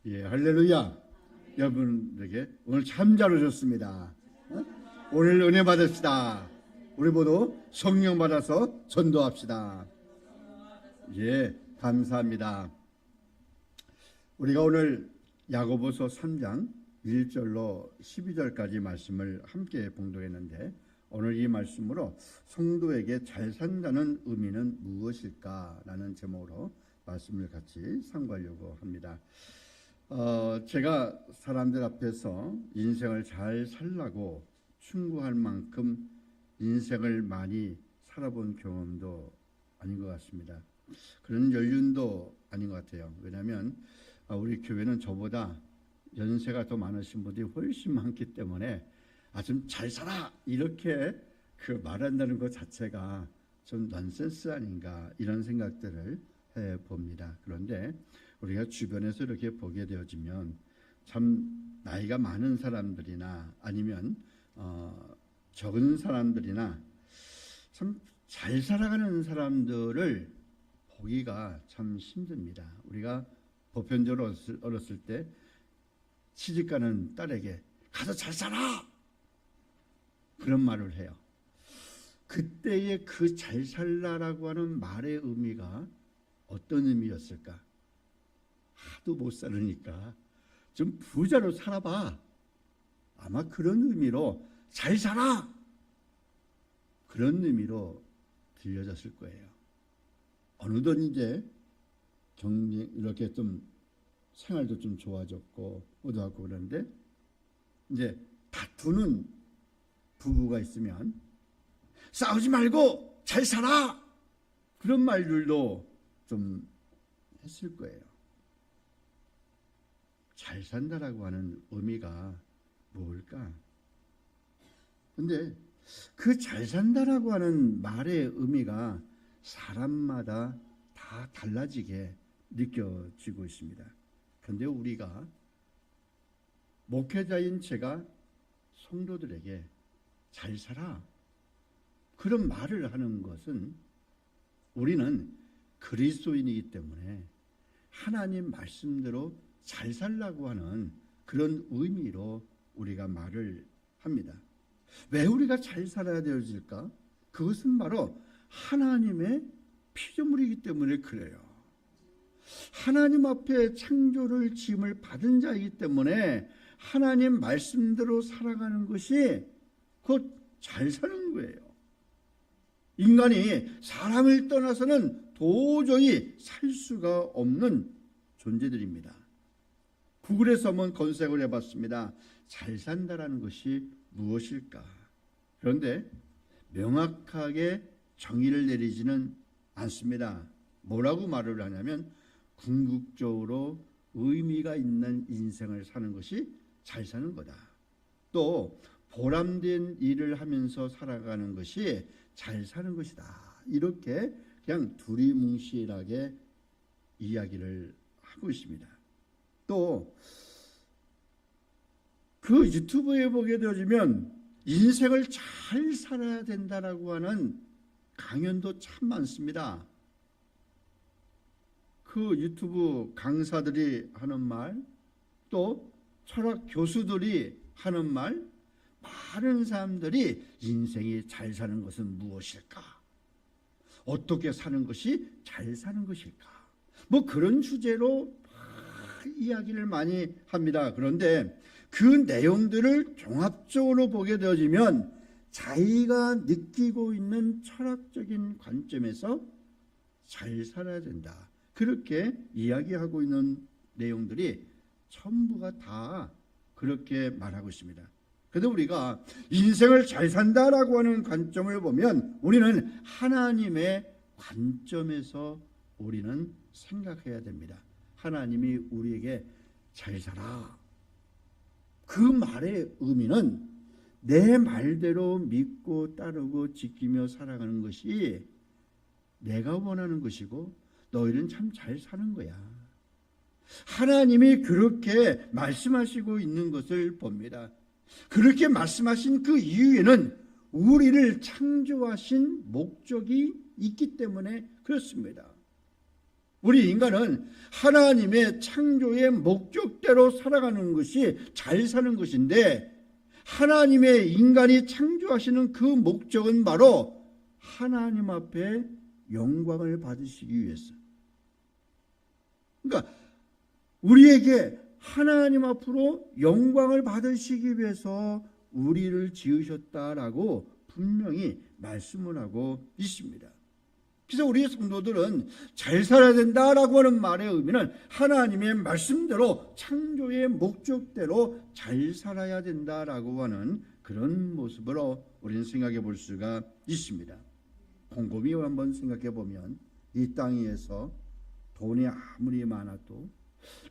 예, 할렐루야. 여러분들에게 오늘 참 잘 오셨습니다. 오늘 은혜 받읍시다. 우리 모두 성령 받아서 전도합시다. 예, 감사합니다. 우리가 오늘 야고보서 3장 1절로 12절까지 말씀을 함께 봉독했는데, 오늘 이 말씀으로 성도에게 잘 산다는 의미는 무엇일까라는 제목으로 말씀을 같이 상고하려고 합니다. 제가 사람들 앞에서 인생을 잘 살라고 충고할 만큼 인생을 많이 살아본 경험도 아닌 것 같습니다. 그런 연륜도 아닌 것 같아요. 왜냐하면 우리 교회는 저보다 연세가 더 많으신 분들이 훨씬 많기 때문에 좀 잘 살아 이렇게 말한다는 것 자체가 좀 넌센스 아닌가 이런 생각들을 해봅니다. 그런데 우리가 주변에서 이렇게 보게 되어지면 참 나이가 많은 사람들이나 아니면 적은 사람들이나 참 잘 살아가는 사람들을 보기가 참 힘듭니다. 우리가 보편적으로 어렸을 때 시집가는 딸에게 가서 잘 살아! 그런 말을 해요. 그때의 그 잘 살라라고 하는 말의 의미가 어떤 의미였을까? 하도 못 살으니까 좀 부자로 살아봐. 아마 그런 의미로 잘 살아! 그런 의미로 들려졌을 거예요. 어느덧 이제 이렇게 좀 생활도 좀 좋아졌고 얻어갖고 그러는데, 이제 다투는 부부가 있으면 싸우지 말고 잘 살아! 그런 말들도 좀 했을 거예요. 잘 산다라고 하는 의미가 뭘까? 근데 그 잘 산다라고 하는 말의 의미가 사람마다 다 달라지게 느껴지고 있습니다. 그런데 우리가 목회자인 제가 성도들에게 잘 살아 그런 말을 하는 것은, 우리는 그리스도인이기 때문에 하나님 말씀대로 잘 살라고 하는 그런 의미로 우리가 말을 합니다. 왜 우리가 잘 살아야 되어질까? 그것은 바로 하나님의 피조물이기 때문에 그래요. 하나님 앞에 창조를 지음을 받은 자이기 때문에 하나님 말씀대로 살아가는 것이 곧 잘 사는 거예요. 인간이 사람을 떠나서는 도저히 살 수가 없는 존재들입니다. 구글에서 한번 검색을 해봤습니다. 잘 산다라는 것이 무엇일까? 그런데 명확하게 정의를 내리지는 않습니다. 뭐라고 말을 하냐면, 궁극적으로 의미가 있는 인생을 사는 것이 잘 사는 거다. 또 보람된 일을 하면서 살아가는 것이 잘 사는 것이다. 이렇게 그냥 두리뭉실하게 이야기를 하고 있습니다. 또 그 유튜브에 보게 되어지면 인생을 잘 살아야 된다라고 하는 강연도 참 많습니다. 그 유튜브 강사들이 하는 말, 또 철학 교수들이 하는 말, 많은 사람들이 인생이 잘 사는 것은 무엇일까? 어떻게 사는 것이 잘 사는 것일까? 뭐 그런 주제로 이야기를 많이 합니다. 그런데 그 내용들을 종합적으로 보게 되어지면 자기가 느끼고 있는 철학적인 관점에서 잘 살아야 된다. 그렇게 이야기하고 있는 내용들이 전부가 다 그렇게 말하고 있습니다. 그래서 우리가 인생을 잘 산다라고 하는 관점을 보면 우리는 하나님의 관점에서 우리는 생각해야 됩니다. 하나님이 우리에게 잘 살아. 그 말의 의미는 내 말대로 믿고 따르고 지키며 살아가는 것이 내가 원하는 것이고 너희는 참 잘 사는 거야. 하나님이 그렇게 말씀하시고 있는 것을 봅니다. 그렇게 말씀하신 그 이유에는 우리를 창조하신 목적이 있기 때문에 그렇습니다. 우리 인간은 하나님의 창조의 목적대로 살아가는 것이 잘 사는 것인데, 하나님의 인간이 창조하시는 그 목적은 바로 하나님 앞에 영광을 받으시기 위해서. 그러니까 우리에게 하나님 앞으로 영광을 받으시기 위해서 우리를 지으셨다라고 분명히 말씀을 하고 있습니다. 그래서 우리 성도들은 잘 살아야 된다라고 하는 말의 의미는 하나님의 말씀대로 창조의 목적대로 잘 살아야 된다라고 하는 그런 모습으로 우리는 생각해 볼 수가 있습니다. 곰곰이 한번 생각해 보면 이 땅 위에서 돈이 아무리 많아도,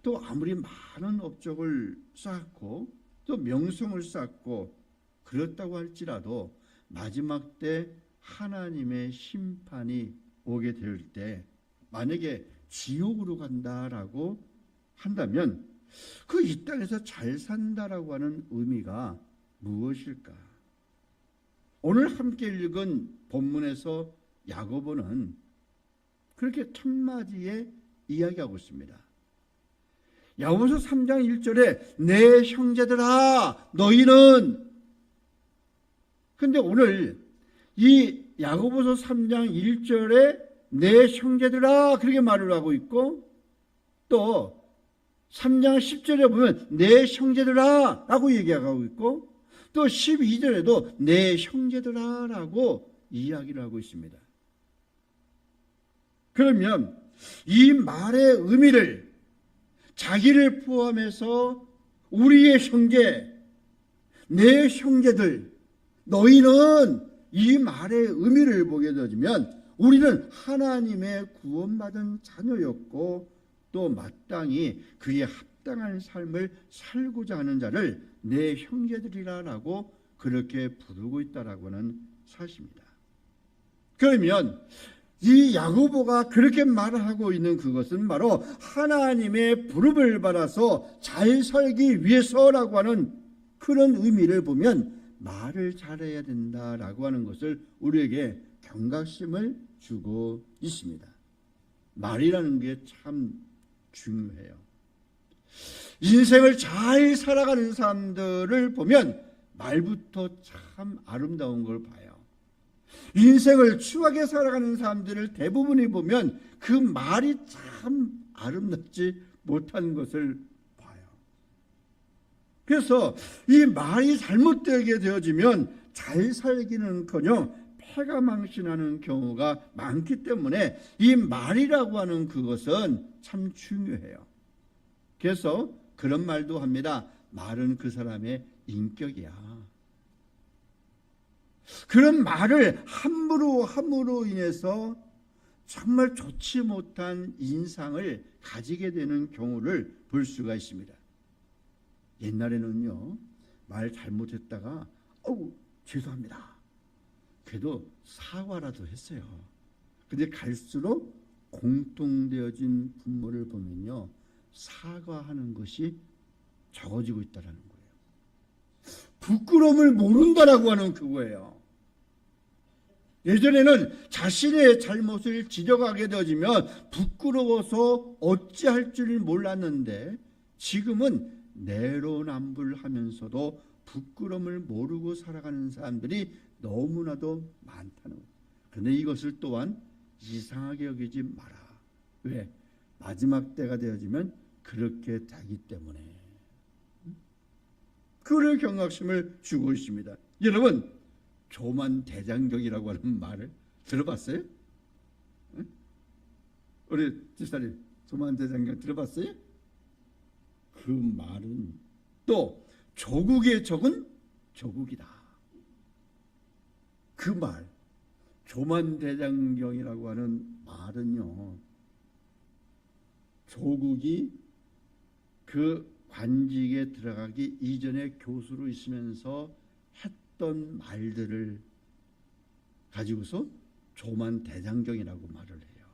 또 아무리 많은 업적을 쌓고 또 명성을 쌓고 그렇다고 할지라도 마지막 때 하나님의 심판이 오게 될 때 만약에 지옥으로 간다라고 한다면 그 이 땅에서 잘 산다라고 하는 의미가 무엇일까? 오늘 함께 읽은 본문에서 야고보는 그렇게 첫 마디에 이야기하고 있습니다. 야고보서 3장 1절에 내 형제들아 너희는, 근데 오늘 이 야고보서 3장 1절에 내 형제들아 그렇게 말을 하고 있고, 또 3장 10절에 보면 내 형제들아 라고 얘기하고 있고, 또 12절에도 내 형제들아 라고 이야기를 하고 있습니다. 그러면 이 말의 의미를 자기를 포함해서 우리의 형제, 내 형제들, 너희는 이 말의 의미를 보게 되어지면 우리는 하나님의 구원받은 자녀였고 또 마땅히 그에 합당한 삶을 살고자 하는 자를 내 형제들이라고 그렇게 부르고 있다라고 하는 사실입니다. 그러면 이 야고보가 그렇게 말하고 있는 그것은 바로 하나님의 부름을 받아서 잘 살기 위해서라고 하는 그런 의미를 보면 말을 잘해야 된다라고 하는 것을 우리에게 경각심을 주고 있습니다. 말이라는 게 참 중요해요. 인생을 잘 살아가는 사람들을 보면 말부터 참 아름다운 걸 봐요. 인생을 추하게 살아가는 사람들을 대부분이 보면 그 말이 참 아름답지 못한 것을 봐요. 그래서 이 말이 잘못되게 되어지면 잘 살기는커녕 패가 망신하는 경우가 많기 때문에 이 말이라고 하는 그것은 참 중요해요. 그래서 그런 말도 합니다. 말은 그 사람의 인격이야. 그런 말을 함으로 인해서 정말 좋지 못한 인상을 가지게 되는 경우를 볼 수가 있습니다. 옛날에는요, 말 잘못했다가 죄송합니다. 그래도 사과라도 했어요. 근데 갈수록 공통되어진 분모를 보면요, 사과하는 것이 적어지고 있다는 거예요. 부끄러움을 모른다라고 하는 그거예요. 예전에는 자신의 잘못을 지적하게 되어지면 부끄러워서 어찌할 줄 몰랐는데 지금은 내로남불하면서도 부끄러움을 모르고 살아가는 사람들이 너무나도 많다는 거예요. 그런데 이것을 또한 이상하게 여기지 마라. 왜? 마지막 때가 되어지면 그렇게 되기 때문에. 그를 경각심을 주고 있습니다. 여러분, 조만대장경이라고 하는 말을 들어봤어요? 응? 우리 집사님, 조만대장경 들어봤어요? 그 말은 또 조국의 적은 조국이다. 그 말, 조만대장경이라고 하는 말은요, 조국이 그 관직에 들어가기 이전에 교수로 있으면서 했던 말들을 가지고서 조만대장경이라고 말을 해요.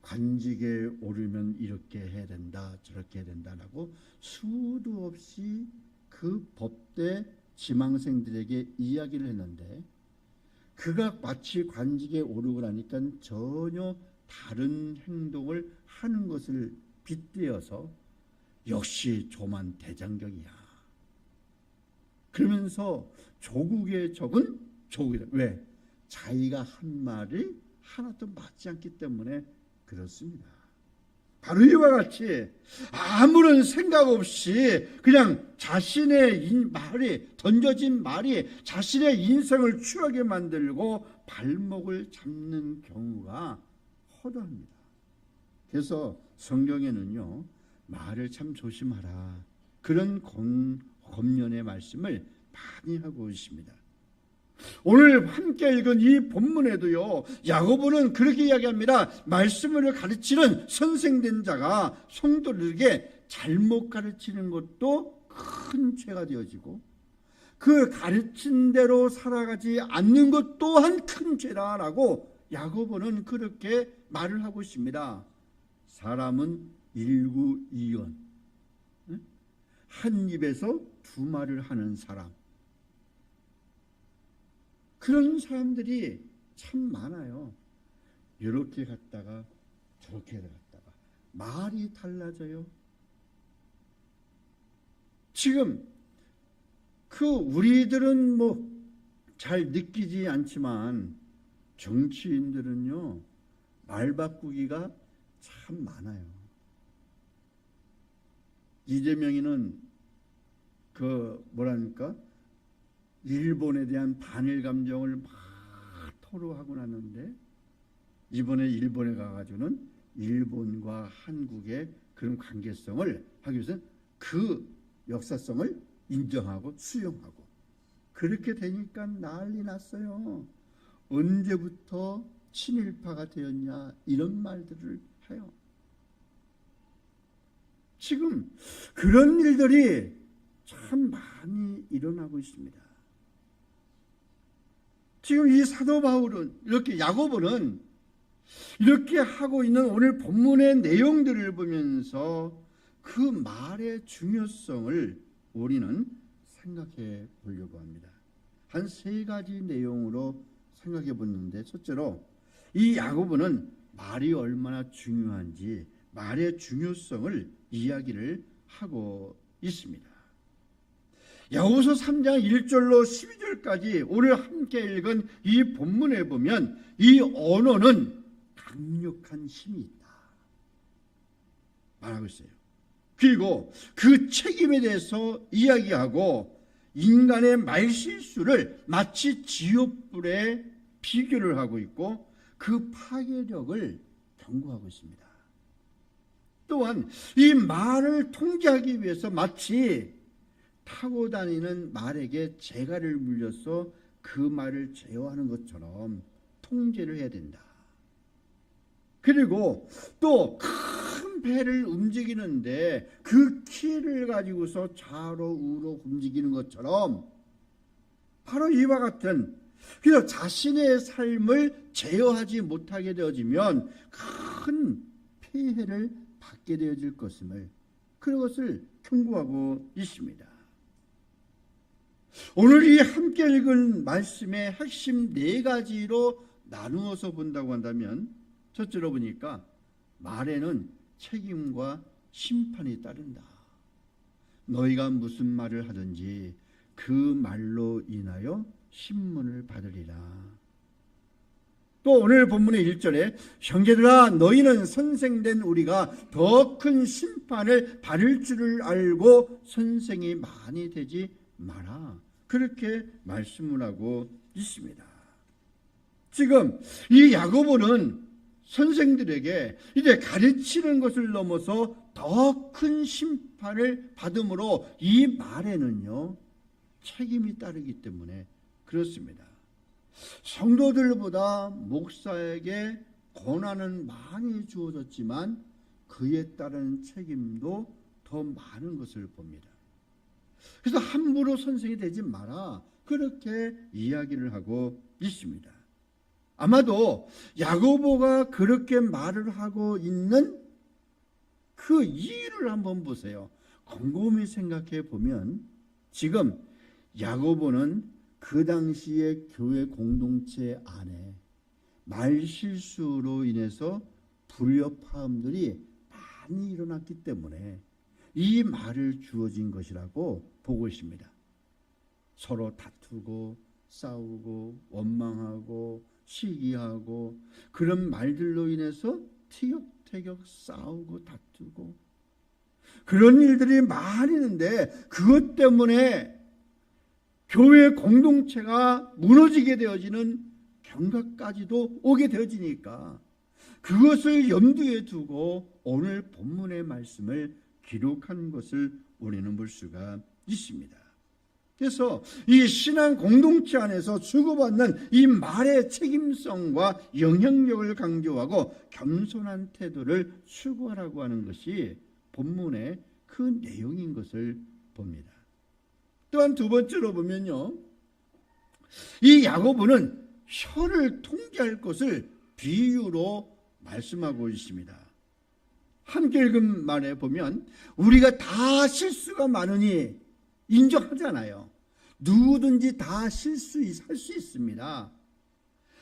관직에 오르면 이렇게 해야 된다, 저렇게 해야 된다라고 수도 없이 그 법대 지망생들에게 이야기를 했는데, 그가 마치 관직에 오르고 나니까 전혀 다른 행동을 하는 것을 빗대어서 역시 조만 대장경이야. 그러면서 조국의 적은 조국이다. 왜? 자기가 한 말이 하나도 맞지 않기 때문에 그렇습니다. 바로 이와 같이 아무런 생각 없이 그냥 자신의 말이 던져진 말이 자신의 인생을 추하게 만들고 발목을 잡는 경우가 허다합니다. 그래서 성경에는요, 말을 참 조심하라, 그런 권면의 말씀을 많이 하고 있습니다. 오늘 함께 읽은 이 본문에도요, 야고보는 그렇게 이야기합니다. 말씀을 가르치는 선생된 자가 성도들에게 잘못 가르치는 것도 큰 죄가 되어지고, 그 가르친 대로 살아가지 않는 것 또한 큰 죄라라고 야고보는 그렇게 말을 하고 있습니다. 사람은 일구이연, 한 입에서 두 말을 하는 사람, 그런 사람들이 참 많아요. 이렇게 갔다가 저렇게 갔다가 말이 달라져요. 지금 우리들은 뭐 잘 느끼지 않지만 정치인들은요, 말 바꾸기가 참 많아요. 이재명이는 뭐랄까, 일본에 대한 반일 감정을 막 토로하고 났는데, 이번에 일본에 가가지고는 일본과 한국의 그런 관계성을 하기 위해서 그 역사성을 인정하고 수용하고, 그렇게 되니까 난리 났어요. 언제부터 친일파가 되었냐, 이런 말들을 해요. 지금 그런 일들이 참 많이 일어나고 있습니다. 지금 이 사도 바울은, 이렇게 야고보는 이렇게 하고 있는 오늘 본문의 내용들을 보면서 그 말의 중요성을 우리는 생각해 보려고 합니다. 한 세 가지 내용으로 생각해 보는데, 첫째로 이 야고보는 말이 얼마나 중요한지 말의 중요성을 이야기를 하고 있습니다. 야고보서 3장 1절로 12절까지 오늘 함께 읽은 이 본문에 보면 이 언어는 강력한 힘이 있다 말하고 있어요. 그리고 그 책임에 대해서 이야기하고, 인간의 말실수를 마치 지옥불에 비교를 하고 있고 그 파괴력을 경고하고 있습니다. 또한 이 말을 통제하기 위해서 마치 타고 다니는 말에게 재갈을 물려서 그 말을 제어하는 것처럼 통제를 해야 된다. 그리고 또 큰 배를 움직이는데 그 키를 가지고서 좌로 우로 움직이는 것처럼, 바로 이와 같은, 그래서 자신의 삶을 제어하지 못하게 되어지면 큰 폐해를 받게 되어질 것임을, 그것을 경고하고 있습니다. 오늘 이 함께 읽은 말씀의 핵심 네 가지로 나누어서 본다고 한다면, 첫째로 보니까 말에는 책임과 심판이 따른다. 너희가 무슨 말을 하든지 그 말로 인하여 심문을 받으리라. 또 오늘 본문의 1절에 형제들아, 너희는 선생된 우리가 더 큰 심판을 받을 줄을 알고 선생이 많이 되지 마라, 그렇게 말씀을 하고 있습니다. 지금 이 야고보는 선생들에게 이제 가르치는 것을 넘어서 더 큰 심판을 받음으로 이 말에는요, 책임이 따르기 때문에 그렇습니다. 성도들보다 목사에게 권한은 많이 주어졌지만 그에 따른 책임도 더 많은 것을 봅니다. 그래서 함부로 선생이 되지 마라, 그렇게 이야기를 하고 있습니다. 아마도 야고보가 그렇게 말을 하고 있는 그 이유를 한번 보세요. 곰곰이 생각해 보면, 지금 야고보는 그 당시의 교회 공동체 안에 말실수로 인해서 불협화음들이 많이 일어났기 때문에 이 말을 주어진 것이라고 보고 있습니다. 서로 다투고 싸우고 원망하고 시기하고 그런 말들로 인해서 티격태격 싸우고 다투고 그런 일들이 많이 있는데 그것 때문에 교회 공동체가 무너지게 되어지는 경각까지도 오게 되어지니까 그것을 염두에 두고 오늘 본문의 말씀을 기록한 것을 우리는 볼 수가 있습니다. 그래서 이 신앙 공동체 안에서 주고받는 이 말의 책임성과 영향력을 강조하고 겸손한 태도를 추구하라고 하는 것이 본문의 그 내용인 것을 봅니다. 또한 두 번째로 보면요, 이 야고보는 혀를 통제할 것을 비유로 말씀하고 있습니다. 함께 읽은 말에 보면 우리가 다 실수가 많으니 인정하잖아요. 누구든지 다 실수할 수 있습니다.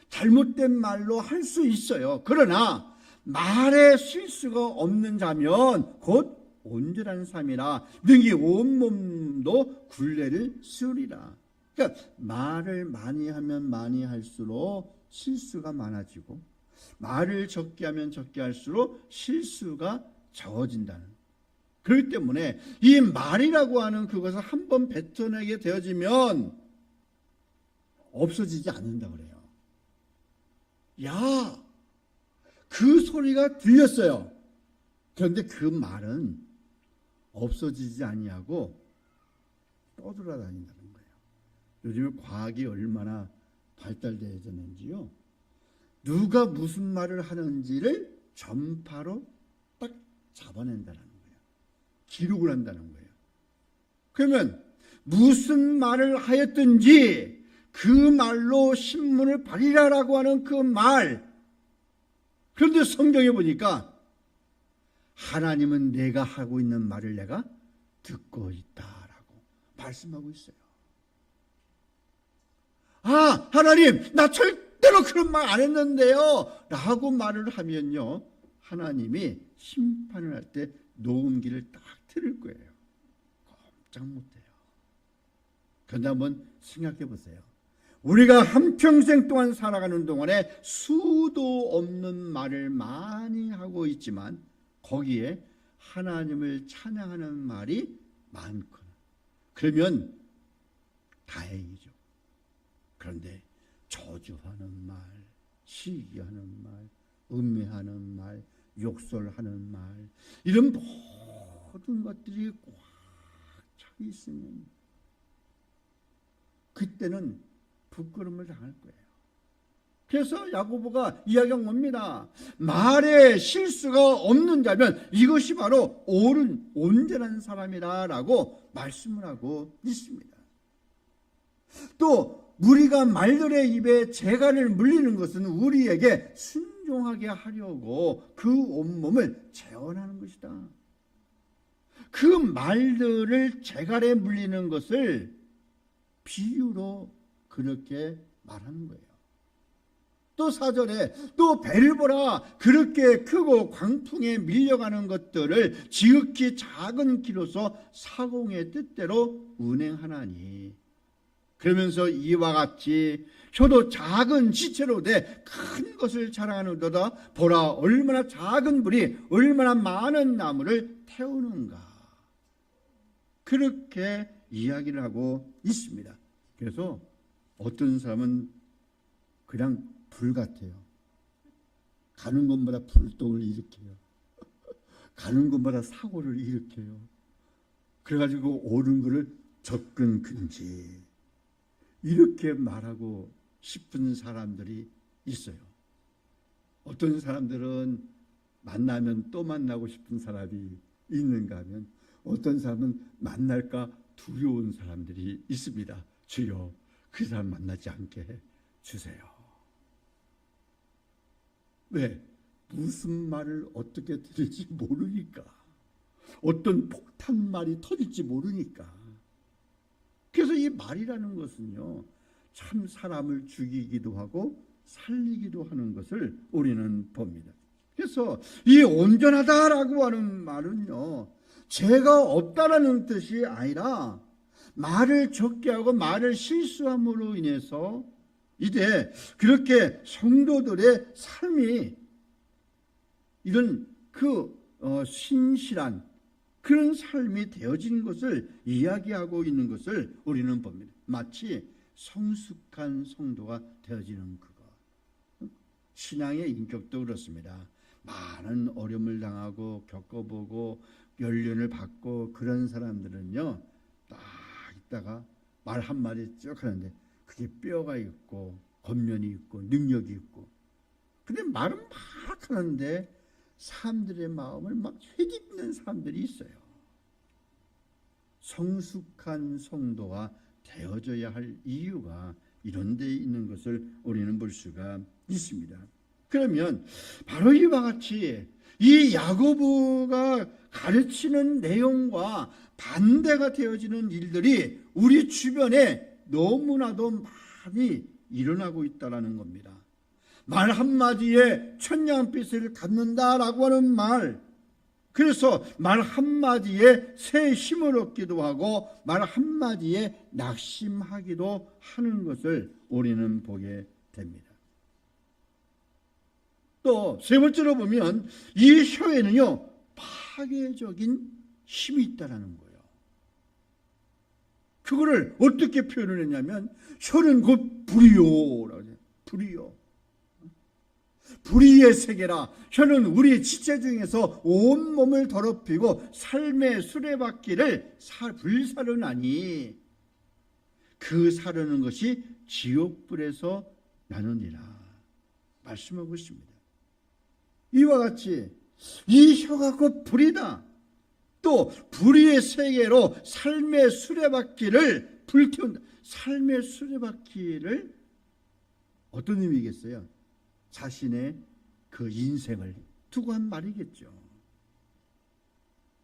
잘못된 말로 할 수 있어요. 그러나 말에 실수가 없는 자면 곧 온전한 삶이라 능히 온몸도 굴레를 씌우리라. 그러니까 말을 많이 하면 많이 할수록 실수가 많아지고 말을 적게 하면 적게 할수록 실수가 적어진다는. 그렇기 때문에 이 말이라고 하는 그것을 한번 뱉어내게 되어지면 없어지지 않는다 그래요. 야, 그 소리가 들렸어요. 그런데 그 말은 없어지지 아니하고 떠돌아다닌다는 거예요. 요즘에 과학이 얼마나 발달되어졌는지요. 누가 무슨 말을 하는지를 전파로 딱 잡아낸다는 거예요. 기록을 한다는 거예요. 그러면 무슨 말을 하였든지 그 말로 신문을 발휘하라고 하는 그 말. 그런데 성경에 보니까 하나님은 내가 하고 있는 말을 내가 듣고 있다라고 말씀하고 있어요. 아, 하나님, 나 절대로 그런 말 안 했는데요 라고 말을 하면요, 하나님이 심판을 할 때 녹음기를 딱 틀을 거예요. 꼼짝 못해요. 그런데 한번 생각해 보세요. 우리가 한평생 동안 살아가는 동안에 수도 없는 말을 많이 하고 있지만 거기에 하나님을 찬양하는 말이 많거나 그러면 다행이죠. 그런데 저주하는 말, 시기하는 말, 음해하는 말, 욕설하는 말, 이런 모든 것들이 꽉 차 있으면 그때는 부끄러움을 당할 거예요. 그래서 야고보가 이야기한 겁니다. 말에 실수가 없는 자면 이것이 바로 옳은 온전한 사람이라고 말씀을 하고 있습니다. 또 우리가 말들의 입에 재갈을 물리는 것은 우리에게 순종하게 하려고 그 온몸을 재원하는 것이다. 그 말들을 재갈에 물리는 것을 비유로 그렇게 말하는 거예요. 또 4절에 또 배를 보라, 그렇게 크고 광풍에 밀려가는 것들을 지극히 작은 키로서 사공의 뜻대로 운행하나니, 그러면서 이와 같이 혀도 작은 지체로 돼 큰 것을 자랑하는도다. 보라, 얼마나 작은 불이 얼마나 많은 나무를 태우는가. 그렇게 이야기를 하고 있습니다. 그래서 어떤 사람은 그냥 불 같아요. 가는 곳마다 불똥을 일으켜요. 가는 곳마다 사고를 일으켜요. 그래가지고 옳은 것을 접근 금지, 이렇게 말하고 싶은 사람들이 있어요. 어떤 사람들은 만나면 또 만나고 싶은 사람이 있는가 하면 어떤 사람은 만날까 두려운 사람들이 있습니다. 주여, 그 사람 만나지 않게 해주세요. 왜? 무슨 말을 어떻게 들을지 모르니까. 어떤 폭탄 말이 터질지 모르니까. 그래서 이 말이라는 것은요, 참 사람을 죽이기도 하고 살리기도 하는 것을 우리는 봅니다. 그래서 이 온전하다라고 하는 말은요, 죄가 없다라는 뜻이 아니라 말을 적게 하고 말을 실수함으로 인해서 이제 그렇게 성도들의 삶이 이런 신실한 그런 삶이 되어진 것을 이야기하고 있는 것을 우리는 봅니다. 마치 성숙한 성도가 되어지는 그것. 신앙의 인격도 그렇습니다. 많은 어려움을 당하고 겪어보고 연륜을 받고 그런 사람들은요, 딱 있다가 말 한마디 쭉 하는데 그게 뼈가 있고 겉면이 있고 능력이 있고, 근데 말은 막 하는데 사람들의 마음을 막 헤집는 사람들이 있어요. 성숙한 성도가 되어져야 할 이유가 이런 데 있는 것을 우리는 볼 수가 있습니다. 그러면 바로 이와 같이 이 야고보가 가르치는 내용과 반대가 되어지는 일들이 우리 주변에 너무나도 많이 일어나고 있다는 겁니다. 말 한마디에 천냥빛을 갖는다라고 하는 말, 그래서 말 한마디에 새 힘을 얻기도 하고 말 한마디에 낙심하기도 하는 것을 우리는 보게 됩니다. 또 세 번째로 보면 이 혀에는요, 파괴적인 힘이 있다는 거예요. 그거를 어떻게 표현을 했냐면 혀는 곧 불이요라고 해요. 불이요. 불의의 세계라. 혀는 우리 지체 중에서 온몸을 더럽히고 삶의 수레바퀴를 불사르나니 그 사르는 것이 지옥불에서 나느니라 말씀하고 있습니다. 이와 같이 이 혀가 곧 불이다. 또 불의의 세계로 삶의 수레바퀴를 불태운다. 삶의 수레바퀴를 어떤 의미겠어요? 자신의 그 인생을 두고 한 말이겠죠.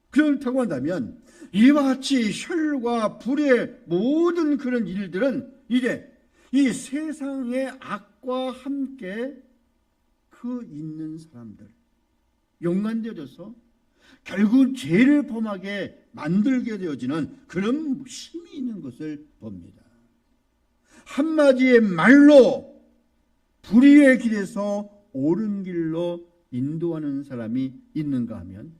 그렇다고 한다면 이와 같이 혈과 불의 모든 그런 일들은 이제 이 세상의 악과 함께 그 있는 사람들 연관되어져서 결국 죄를 범하게 만들게 되어지는 그런 힘이 있는 것을 봅니다. 한마디의 말로 불의의 길에서 옳은 길로 인도하는 사람이 있는가 하면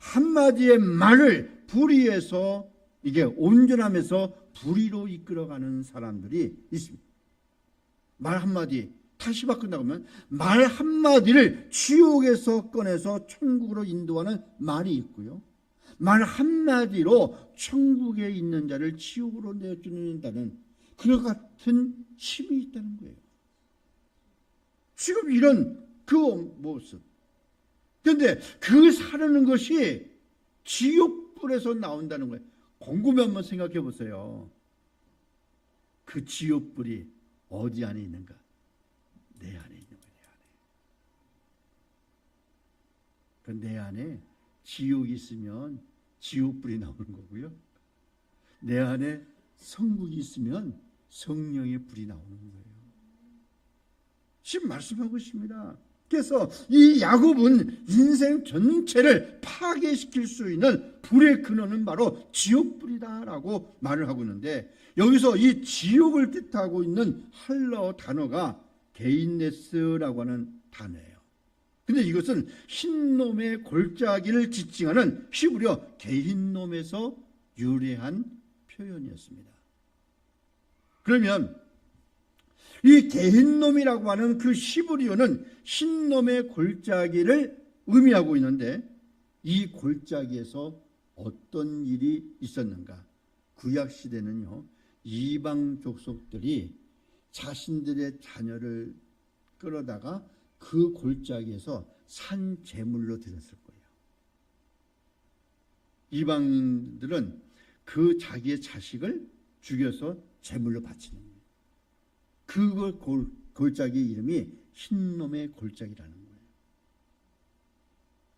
한마디의 말을 불의에서 이게 온전함에서 불의로 이끌어가는 사람들이 있습니다. 말 한마디 다시 바꾼다고 하면 말 한마디를 지옥에서 꺼내서 천국으로 인도하는 말이 있고요, 말 한마디로 천국에 있는 자를 지옥으로 내주는다는 그와 같은 힘이 있다는 거예요. 지금 이런 그 모습, 그런데 그 사르는 것이 지옥불에서 나온다는 거예요. 곰곰이 한번 생각해 보세요. 그 지옥불이 어디 안에 있는가? 내 안에 있는 거예요. 그 내 안에 지옥이 있으면 지옥불이 나오는 거고요, 내 안에 성국이 있으면 성령의 불이 나오는 거예요. 지금 말씀하고 있습니다. 그래서 이 야곱은 인생 전체를 파괴시킬 수 있는 불의 근원은 바로 지옥불이다라고 말을 하고 있는데, 여기서 이 지옥을 뜻하고 있는 헬라어 단어가 게인네스라고 하는 단어예요. 근데 이것은 흰놈의 골짜기를 지칭하는 히브리어 게힌놈에서 유래한 표현이었습니다. 그러면 이 게힌놈이라고 하는 그 히브리어는 흰놈의 골짜기를 의미하고 있는데, 이 골짜기에서 어떤 일이 있었는가? 구약시대는요, 이방 족속들이 자신들의 자녀를 끌어다가 그 골짜기에서 산 제물로 드렸을 거예요. 이방인들은 그 자기의 자식을 죽여서 제물로 바치는 거예요. 그 골짜기 이름이 흰놈의 골짜기라는 거예요.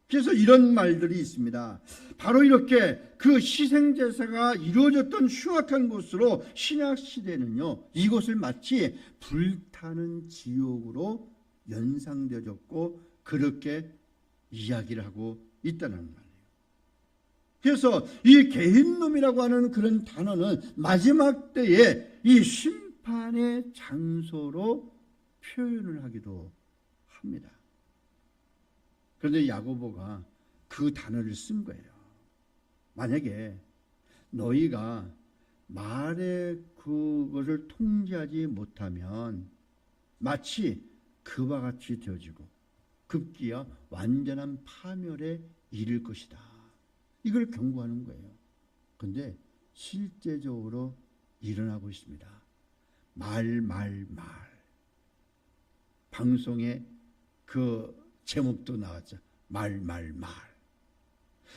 그래서 이런 말들이 있습니다. 바로 이렇게 그 희생제사가 이루어졌던 흉악한 곳으로 신약시대는요, 이곳을 마치 불타는 지옥으로 연상되어졌고 그렇게 이야기를 하고 있다는 말이에요. 그래서 이 게힌놈이라고 하는 그런 단어는 마지막 때에 이 심판의 장소로 표현을 하기도 합니다. 그런데 야고보가 그 단어를 쓴 거예요. 만약에 너희가 말의 그것을 통제하지 못하면 마치 그와 같이 되어지고 급기야 완전한 파멸에 이를 것이다. 이걸 경고하는 거예요. 그런데 실제적으로 일어나고 있습니다. 말. 방송에 그 제목도 나왔죠. 말.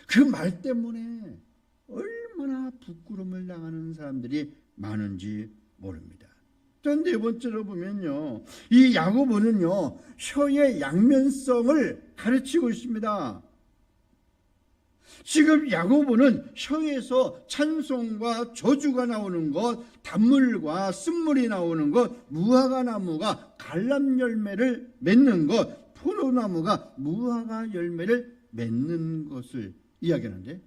그 말 때문에 얼마나 부끄러움을 당하는 사람들이 많은지 모릅니다. 전 네 번째로 보면요, 이 야고보는요 혀의 양면성을 가르치고 있습니다. 지금 야고보는 혀에서 찬송과 저주가 나오는 것, 단물과 쓴물이 나오는 것, 무화과 나무가 갈람 열매를 맺는 것, 포도나무가 무화과 열매를 맺는 것을 이야기하는데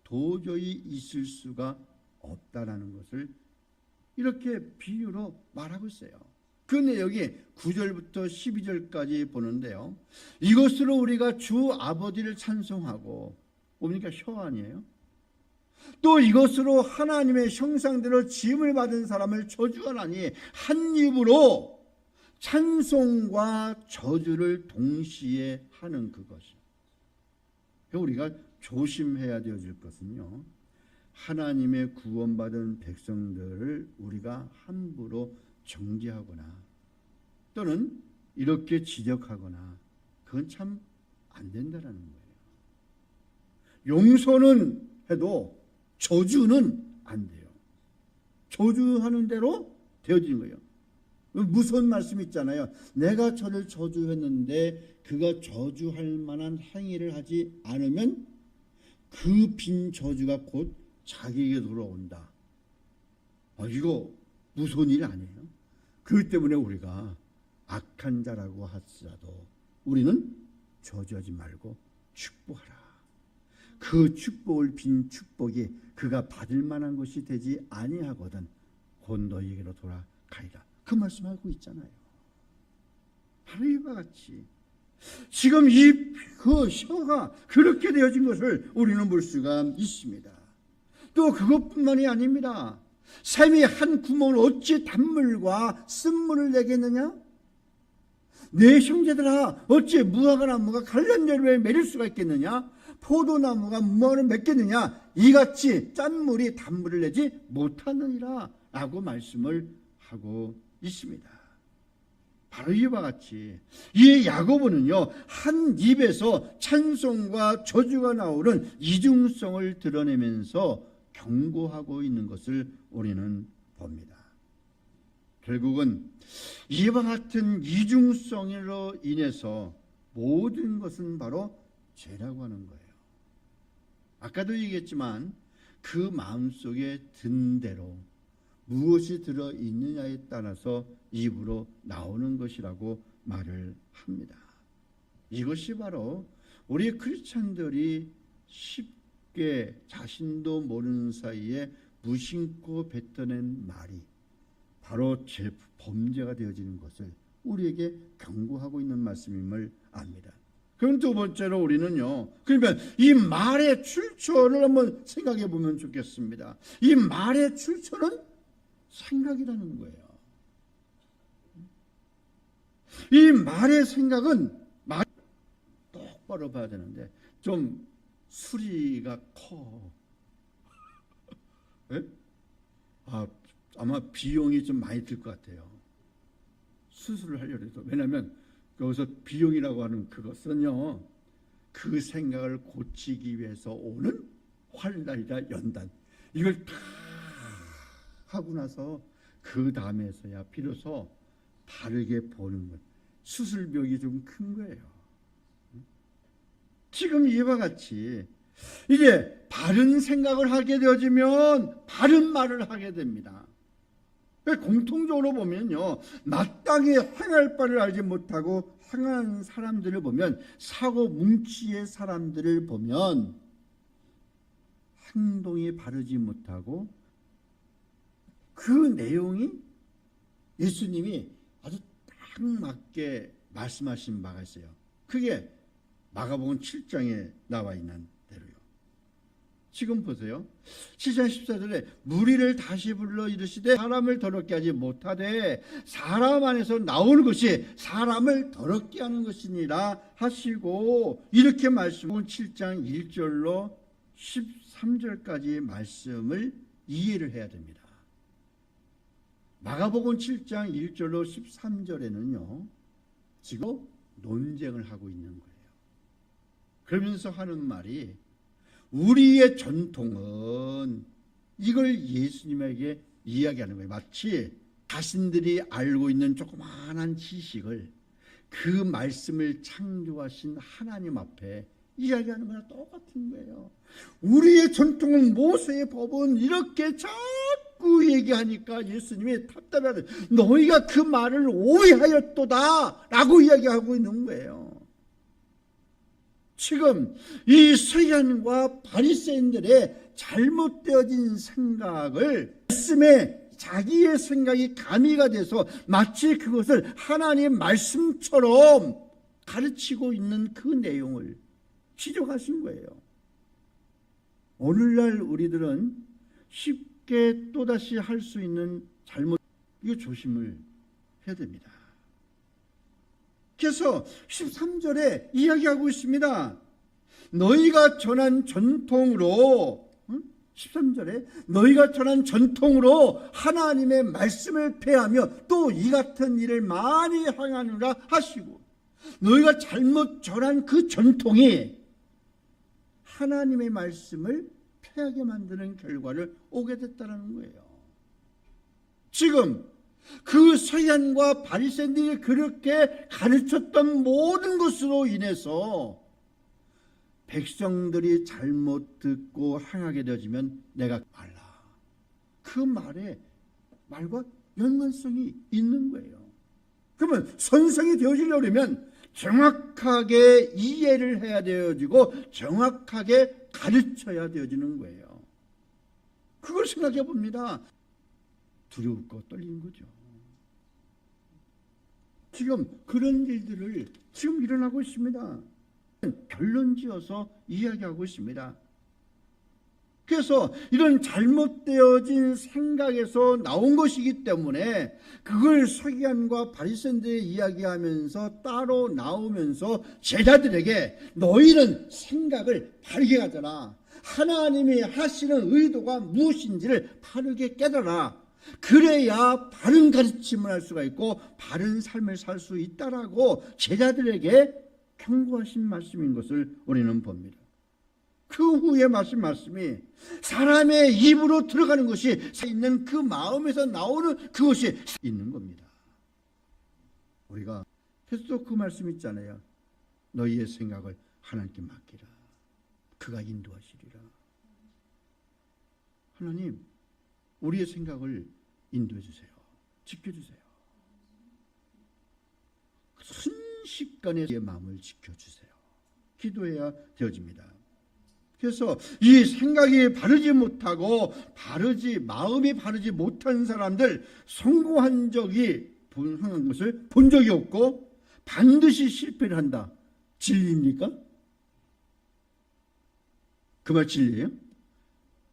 도저히 있을 수가 없다라는 것을 이렇게 비유로 말하고 있어요. 그 내용이 9절부터 12절까지 보는데요. 이것으로 우리가 주 아버지를 찬송하고, 뭡니까? 혀 아니에요? 또 이것으로 하나님의 형상대로 지음을 받은 사람을 저주하나니 한 입으로 찬송과 저주를 동시에 하는 그것이. 우리가 조심해야 되어질 것은요, 하나님의 구원받은 백성들을 우리가 함부로 정죄하거나 또는 이렇게 지적하거나 그건 참 안 된다라는 거예요. 용서는 해도 저주는 안 돼요. 저주하는 대로 되어지는 거예요. 무서운 말씀 있잖아요. 내가 저를 저주했는데 그가 저주할 만한 행위를 하지 않으면 그 빈 저주가 곧 자기에게 돌아온다. 이거 무서운 일 아니에요? 그렇기 때문에 우리가 악한 자라고 하더라도 우리는 저주하지 말고 축복하라. 그 축복을 빈 축복이 그가 받을 만한 것이 되지 아니하거든 곧 너희에게로 돌아가리라. 그 말씀하고 있잖아요. 바로 이와 같이 지금 그 혀가 그렇게 되어진 것을 우리는 볼 수가 있습니다. 또 그것뿐만이 아닙니다. 샘이 한 구멍을 어찌 단물과 쓴물을 내겠느냐? 내 형제들아, 어찌 무화과 나무가 갈람 열매를 맺을 수가 있겠느냐? 포도나무가 무화과를 맺겠느냐? 이같이 짠물이 단물을 내지 못하느니라 라고 말씀을 하고 있습니다. 바로 이와 같이 이 야고보는요 한 입에서 찬송과 저주가 나오는 이중성을 드러내면서 경고하고 있는 것을 우리는 봅니다. 결국은 이와 같은 이중성으로 인해서 모든 것은 바로 죄라고 하는 거예요. 아까도 얘기했지만 그 마음속에 든 대로 무엇이 들어있느냐에 따라서 입으로 나오는 것이라고 말을 합니다. 이것이 바로 우리 크리스찬들이 쉽게 자신도 모르는 사이에 무심코 뱉어낸 말이 바로 범죄가 되어지는 것을 우리에게 경고하고 있는 말씀임을 압니다. 그럼 두 번째로 우리는요, 그러면 이 말의 출처를 한번 생각해 보면 좋겠습니다. 이 말의 출처는 생각이라는 거예요. 이 말의 생각은 말 똑바로 봐야 되는데 좀 수리가 커. 네? 아마 비용이 좀 많이 들 것 같아요. 수술을 하려고 해도. 왜냐하면 여기서 비용이라고 하는 그것은요, 그 생각을 고치기 위해서 오는 환난이다 연단, 이걸 다 하고 나서 그 다음에서야 비로소 다르게 보는 것, 수술 비용이 좀 큰 거예요. 지금 이와 같이 이제 바른 생각을 하게 되어지면 바른 말을 하게 됩니다. 공통적으로 보면요, 마땅히 행할 바를 알지 못하고 행한 사람들을 보면, 사고 뭉치의 사람들을 보면 행동이 바르지 못하고, 그 내용이 예수님이 아주 딱 맞게 말씀하신 바가 있어요. 그게 마가복음 7장에 나와 있는 대로요. 지금 보세요. 7장 14절에 무리를 다시 불러 이르시되 사람을 더럽게 하지 못하되 사람 안에서 나오는 것이 사람을 더럽게 하는 것이니라 하시고, 이렇게 말씀은 7장 1절로 13절까지 말씀을 이해를 해야 됩니다. 마가복음 7장 1절로 13절에는요, 지금 논쟁을 하고 있는 거예요. 그러면서 하는 말이, 우리의 전통은, 이걸 예수님에게 이야기하는 거예요. 마치 자신들이 알고 있는 조그마한 지식을 그 말씀을 창조하신 하나님 앞에 이야기하는 거랑 똑같은 거예요. 우리의 전통은, 모세의 법은, 이렇게 자꾸 얘기하니까 예수님이 답답해하는, 너희가 그 말을 오해하였도다 라고 이야기하고 있는 거예요. 지금 이 서기관과 바리새인들의 잘못되어진 생각을 말씀에 자기의 생각이 가미가 돼서 마치 그것을 하나님 말씀처럼 가르치고 있는 그 내용을 지적하신 거예요. 오늘날 우리들은 쉽게 또다시 할 수 있는 잘못, 이거 조심을 해야 됩니다. 그래서 13절에 이야기하고 있습니다. 너희가 전한 전통으로, 13절에 너희가 전한 전통으로 하나님의 말씀을 폐하며 또 이 같은 일을 많이 행하느라 하시고, 너희가 잘못 전한 그 전통이 하나님의 말씀을 폐하게 만드는 결과를 오게 됐다는 거예요. 지금 그 서기관과 바리새인들이 그렇게 가르쳤던 모든 것으로 인해서 백성들이 잘못 듣고 행하게 되어지면 내가 말라, 그 말과 연관성이 있는 거예요. 그러면 선생이 되어지려면 정확하게 이해를 해야 되어지고 정확하게 가르쳐야 되어지는 거예요. 그걸 생각해 봅니다. 두렵고 떨리는 거죠. 지금 그런 일들을 지금 일어나고 있습니다. 결론 지어서 이야기하고 있습니다. 그래서 이런 잘못되어진 생각에서 나온 것이기 때문에 그걸 서기관과 바리새인들이 이야기하면서 따로 나오면서 제자들에게 너희는 생각을 바르게 가져라, 하나님이 하시는 의도가 무엇인지를 바르게 깨달아, 그래야 바른 가르침을 할 수가 있고 바른 삶을 살 수 있다라고 제자들에게 경고하신 말씀인 것을 우리는 봅니다. 그 후에 말씀이 사람의 입으로 들어가는 것이 있는 그 마음에서 나오는 그것이 있는 겁니다. 우리가 계속 그 말씀 있잖아요. 너희의 생각을 하나님께 맡기라, 그가 인도하시리라. 하나님, 우리의 생각을 인도해 주세요. 지켜주세요. 순식간에 내 마음을 지켜주세요. 기도해야 되어집니다. 그래서 이 생각이 바르지 못하고 마음이 바르지 못한 사람들, 성공한 것을 본 적이 없고 반드시 실패를 한다. 진리입니까? 그 말 진리예요?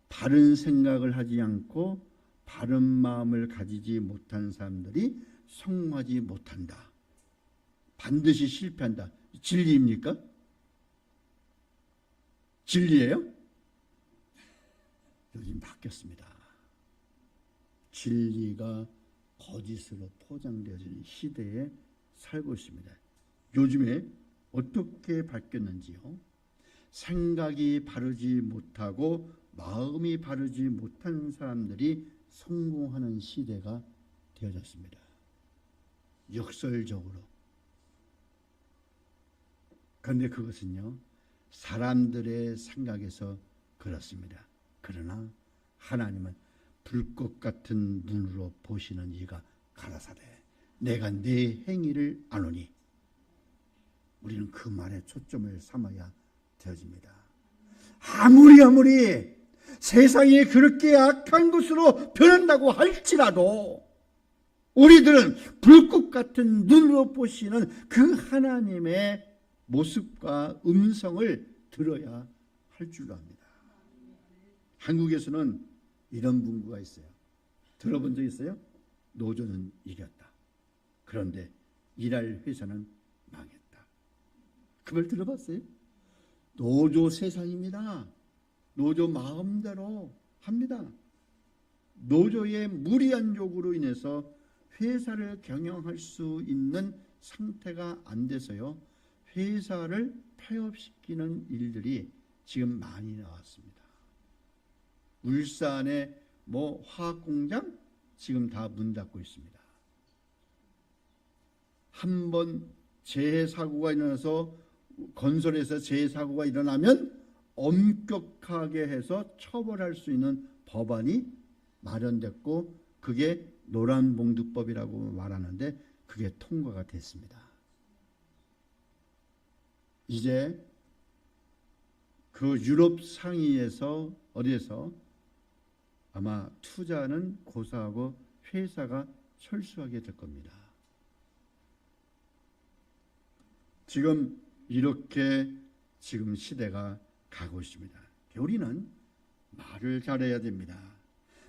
바른 생각을 하지 않고 바른 마음을 가지지 못한 사람들이 성공하지 못한다. 반드시 실패한다. 진리입니까? 진리예요? 요즘 바뀌었습니다. 진리가 거짓으로 포장되어지는 시대에 살고 있습니다. 요즘에 어떻게 바뀌었는지요? 생각이 바르지 못하고 마음이 바르지 못한 사람들이 성공하는 시대가 되어졌습니다. 역설적으로. 그런데 그것은요, 사람들의 생각에서 그렇습니다. 그러나 하나님은 불꽃 같은 눈으로 보시는 이가 가라사대 내가 네 행위를 아노니. 우리는 그 말에 초점을 삼아야 되어집니다. 아무리 세상이 그렇게 악한 것으로 변한다고 할지라도 우리들은 불꽃 같은 눈으로 보시는 그 하나님의 모습과 음성을 들어야 할 줄 압니다. 한국에서는 이런 문구가 있어요. 들어본 적 있어요? 노조는 이겼다. 그런데 일할 회사는 망했다. 그 말 들어봤어요? 노조 세상입니다. 노조 마음대로 합니다. 노조의 무리한 요구로 인해서 회사를 경영할 수 있는 상태가 안 돼서요, 회사를 폐업시키는 일들이 지금 많이 나왔습니다. 울산의 화학공장 지금 다 문 닫고 있습니다. 한번 재해 사고가 일어나서 건설에서 재해 사고가 일어나면 엄격하게 해서 처벌할 수 있는 법안이 마련됐고 그게 노란봉투법이라고 말하는데 그게 통과가 됐습니다. 이제 그 유럽 상의에서 어디에서 아마 투자는 고사하고 회사가 철수하게 될 겁니다. 지금 이렇게 지금 시대가 가고 있습니다. 우리는 말을 잘해야 됩니다.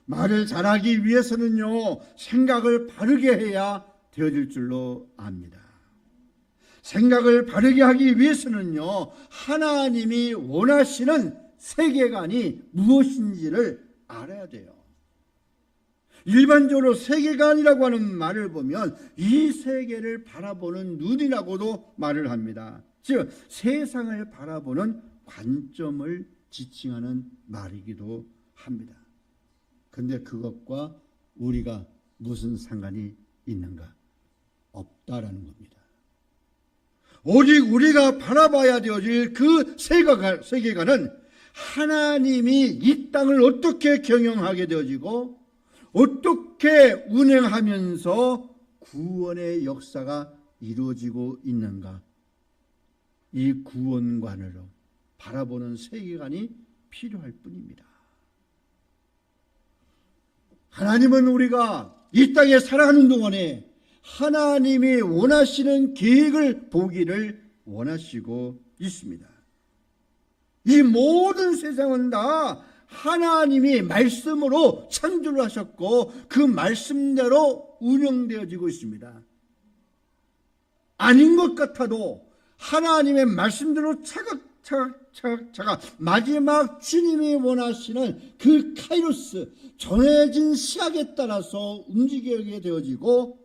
말을 잘하기 위해서는요, 생각을 바르게 해야 되어질 줄로 압니다. 생각을 바르게 하기 위해서는요, 하나님이 원하시는 세계관이 무엇인지를 알아야 돼요. 일반적으로 세계관이라고 하는 말을 보면 이 세계를 바라보는 눈이라고도 말을 합니다. 즉 세상을 바라보는 관점을 지칭하는 말이기도 합니다. 근데 그것과 우리가 무슨 상관이 있는가? 없다라는 겁니다. 오직 우리가 바라봐야 되어질 그 세계관은 하나님이 이 땅을 어떻게 경영하게 되어지고 어떻게 운행하면서 구원의 역사가 이루어지고 있는가, 이 구원관으로 바라보는 세계관이 필요할 뿐입니다. 하나님은 우리가 이 땅에 살아가는 동안에 하나님이 원하시는 계획을 보기를 원하시고 있습니다. 이 모든 세상은 다 하나님이 말씀으로 창조를 하셨고 그 말씀대로 운영되어지고 있습니다. 아닌 것 같아도 하나님의 말씀대로 차각 마지막 주님이 원하시는 그 카이로스, 정해진 시각에 따라서 움직이게 되어지고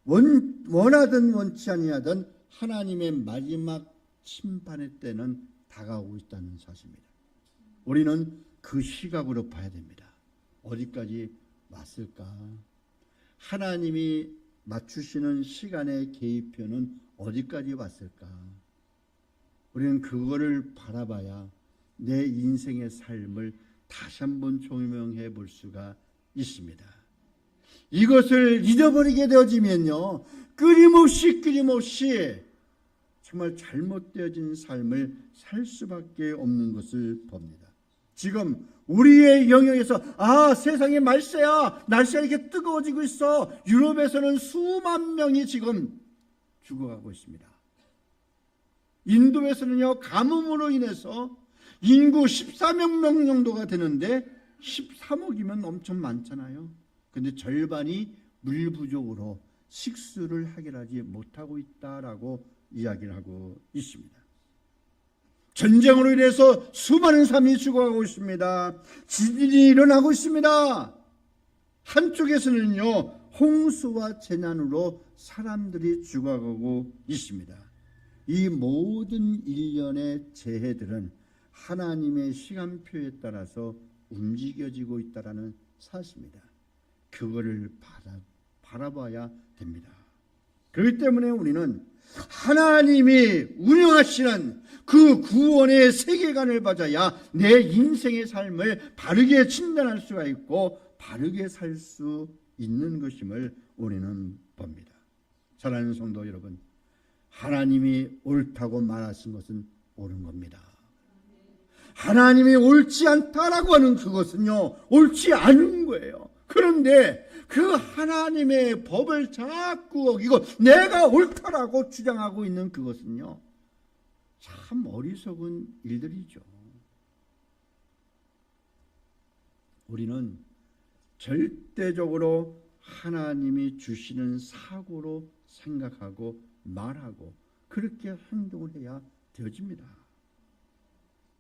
원하든 원치 아니하든 하나님의 마지막 심판의 때는 다가오고 있다는 사실입니다. 우리는 그 시각으로 봐야 됩니다. 어디까지 왔을까? 하나님이 맞추시는 시간의 계획표는 어디까지 왔을까? 우리는 그거를 바라봐야 내 인생의 삶을 다시 한번 조명해 볼 수가 있습니다. 이것을 잊어버리게 되어지면요, 끊임없이 정말 잘못되어진 삶을 살 수밖에 없는 것을 봅니다. 지금 우리의 영역에서 세상이 날씨가 이렇게 뜨거워지고 있어. 유럽에서는 수만 명이 지금 죽어가고 있습니다. 인도에서는요, 가뭄으로 인해서 인구 14명 정도가 되는데 13억이면 엄청 많잖아요. 근데 절반이 물 부족으로 식수를 해결하지 못하고 있다라고 이야기를 하고 있습니다. 전쟁으로 인해서 수많은 사람이 죽어가고 있습니다. 지진이 일어나고 있습니다. 한쪽에서는요, 홍수와 재난으로 사람들이 죽어가고 있습니다. 이 모든 일련의 재해들은 하나님의 시간표에 따라서 움직여지고 있다는 사실입니다. 그거를 바라봐야 됩니다. 그렇기 때문에 우리는 하나님이 운영하시는 그 구원의 세계관을 받아야 내 인생의 삶을 바르게 진단할 수가 있고 바르게 살 수 있는 것임을 우리는 봅니다. 사랑하는 성도 여러분, 하나님이 옳다고 말하신 것은 옳은 겁니다. 하나님이 옳지 않다라고 하는 그것은요, 옳지 않은 거예요. 그런데 그 하나님의 법을 자꾸 어기고 내가 옳다라고 주장하고 있는 그것은요, 참 어리석은 일들이죠. 우리는 절대적으로 하나님이 주시는 사고로 생각하고 말하고 그렇게 행동을 해야 되어집니다.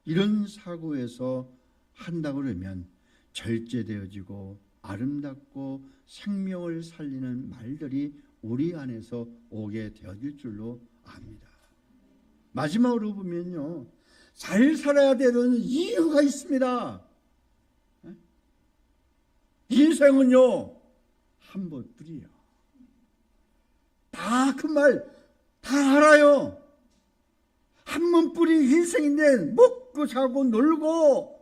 이런 사고에서 한다고 그러면 절제되어지고 아름답고 생명을 살리는 말들이 우리 안에서 오게 되어질 줄로 압니다. 마지막으로 보면요, 잘 살아야 되는 이유가 있습니다. 인생은요, 한 번뿐이에요. 다 그 말 다 알아요. 한 번뿐인 인생인데 먹고 자고 놀고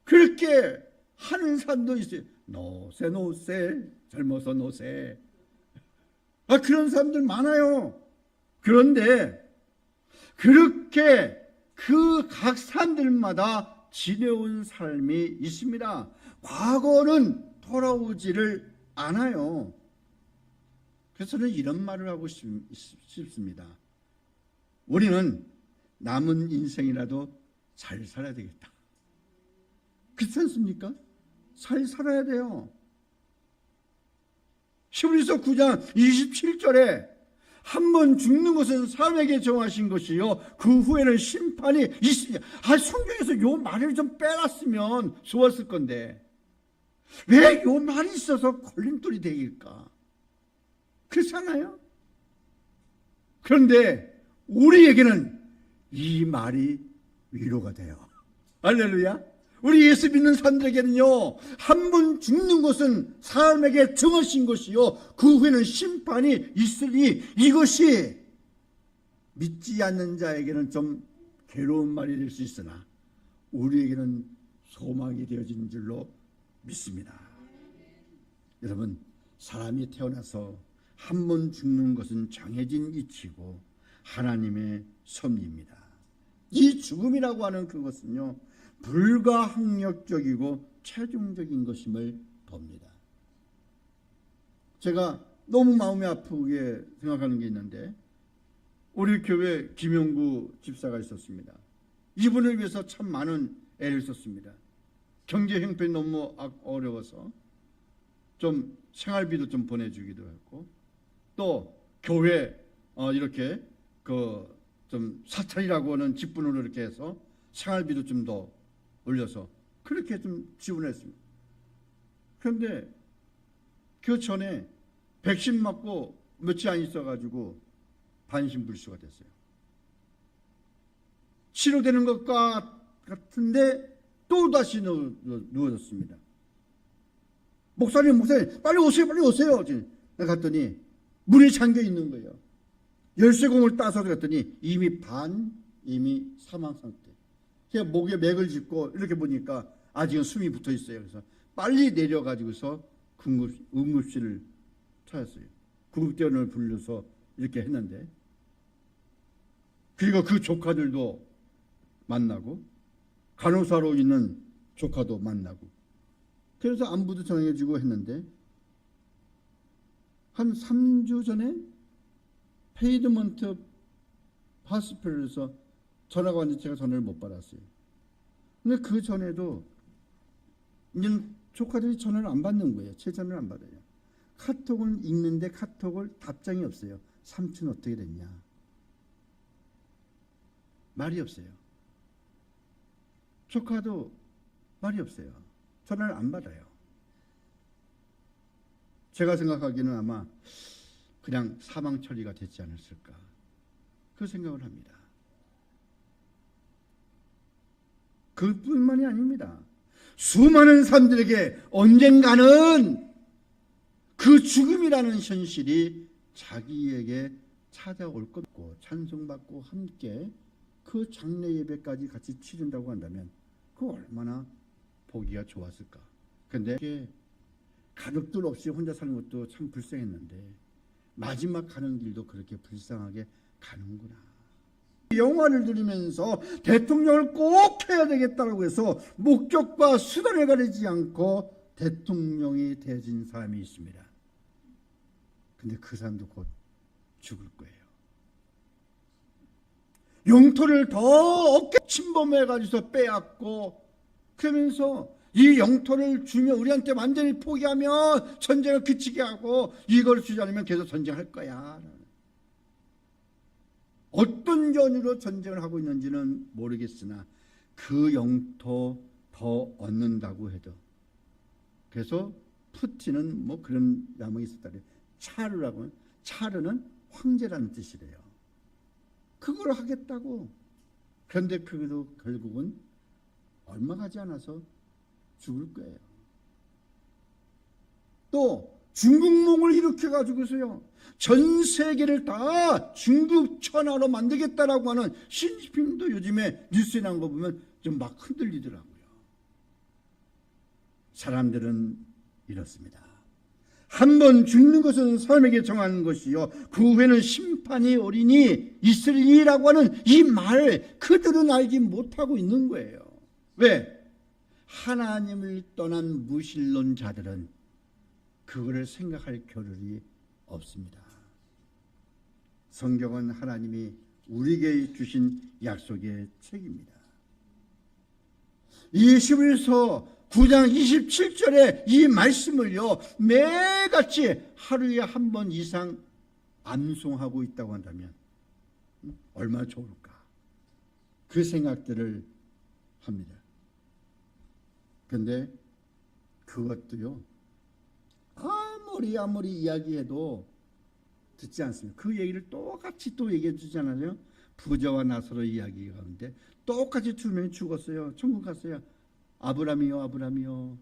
그렇게 하는 사람도 있어요. 노세 젊어서 노세. 그런 사람들 많아요. 그런데 그렇게 그 각 사람들마다 지내온 삶이 있습니다. 과거는 돌아오지를 않아요. 그래서 저는 이런 말을 하고 싶습니다. 우리는 남은 인생이라도 잘 살아야 되겠다. 그렇지 않습니까? 잘 살아야 돼요. 히브리서 9장 27절에 한 번 죽는 것은 사람에게 정하신 것이요 그 후에는 심판이 있습니다. 성경에서 요 말을 좀 빼놨으면 좋았을 건데 왜 요 말이 있어서 걸림돌이 되길까? 그렇잖아요. 그런데 우리에게는 이 말이 위로가 돼요. 할렐루야. 우리 예수 믿는 사람들에게는요, 한 번 죽는 것은 사람에게 정하신 것이요 그 후에는 심판이 있으니 이것이 믿지 않는 자에게는 좀 괴로운 말이 될 수 있으나 우리에게는 소망이 되어진 줄로 믿습니다. 여러분, 사람이 태어나서 한 번 죽는 것은 정해진 이치고 하나님의 섭리입니다. 이 죽음이라고 하는 그것은요, 불가항력적이고 최종적인 것임을 봅니다. 제가 너무 마음이 아프게 생각하는 게 있는데, 우리 교회 김용구 집사가 있었습니다. 이분을 위해서 참 많은 애를 썼습니다. 경제 형편이 너무 어려워서 좀 생활비도 좀 보내주기도 했고, 또 교회 이렇게 그 좀 사찰이라고 하는 직분으로 이렇게 해서 생활비도 좀 더 올려서 그렇게 좀 지원했습니다. 그런데 그 전에 백신 맞고 며칠 안 있어가지고 반신불수가 됐어요. 치료되는 것 같은데 또 다시 누워졌습니다. 목사님 빨리 오세요. 갔더니 문이 잠겨 있는 거예요. 열쇠공을 따서 갔더니 이미 사망 상태. 제가 목에 맥을 짚고 이렇게 보니까 아직은 숨이 붙어 있어요. 그래서 빨리 내려가지고서 응급실을 찾았어요. 구급대원을 불러서 이렇게 했는데, 그리고 그 조카들도 만나고 간호사로 있는 조카도 만나고, 그래서 안부도 전해주고 했는데 한 3주 전에 페이드먼트 하스피털에서 전화가 왔는데 제가 전화를 못 받았어요. 근데 그 전에도 이제 조카들이 전화를 안 받는 거예요. 제 전화를 안 받아요. 카톡을 읽는데 카톡을 답장이 없어요. 삼촌 어떻게 됐냐? 말이 없어요. 조카도 말이 없어요. 전화를 안 받아요. 제가 생각하기에는 아마 그냥 사망 처리가 됐지 않았을까, 그 생각을 합니다. 그뿐만이 아닙니다. 수많은 사람들에게 언젠가는 그 죽음이라는 현실이 자기에게 찾아올 것고 찬송받고 함께 그 장례 예배까지 같이 치른다고 한다면 그 얼마나 보기가 좋았을까. 근데 가족들 없이 혼자 사는 것도 참 불쌍했는데 마지막 가는 길도 그렇게 불쌍하게 가는구나. 영화를 들으면서 대통령을 꼭 해야 되겠다고 해서 목적과 수단을 가리지 않고 대통령이 되어진 사람이 있습니다. 근데 그 사람도 곧 죽을 거예요. 영토를 더 어깨 침범해가지고 빼앗고 그러면서 이 영토를 주면 우리한테 완전히 포기하면 전쟁을 그치게 하고 이걸 주지 않으면 계속 전쟁할 거야. 어떤 연유로 전쟁을 하고 있는지는 모르겠으나 그 영토 더 얻는다고 해도 그래서 푸틴은 뭐 그런 야망이 있었다 그래요. 차르라고 차르는 황제라는 뜻이래요. 그걸 하겠다고. 그런데 그래도 결국은 얼마 가지 않아서 죽을 거예요. 또 중국몽을 일으켜가지고서요 전 세계를 다 중국 천하로 만들겠다라고 하는 시진핑도 요즘에 뉴스에 나온 거 보면 좀 막 흔들리더라고요. 사람들은 이렇습니다. 한 번 죽는 것은 사람에게 정한 것이요 그 후에는 심판이 오리니 있으리라고 하는 이 말 그들은 알지 못하고 있는 거예요. 왜? 하나님을 떠난 무신론자들은 그거를 생각할 겨를이 없습니다. 성경은 하나님이 우리에게 주신 약속의 책입니다. 21서 9장 27절에 이 말씀을요 매같이 하루에 한 번 이상 암송하고 있다고 한다면 얼마나 좋을까. 그 생각들을 합니다. 그런데 그것도요 아무리 이야기해도 듣지 않습니다. 그 얘기를 똑같이 또 얘기해 주잖아요. 부자와 나사로 이야기 가운데 똑같이 두 명이 죽었어요. 천국 갔어요. 아브라함이요.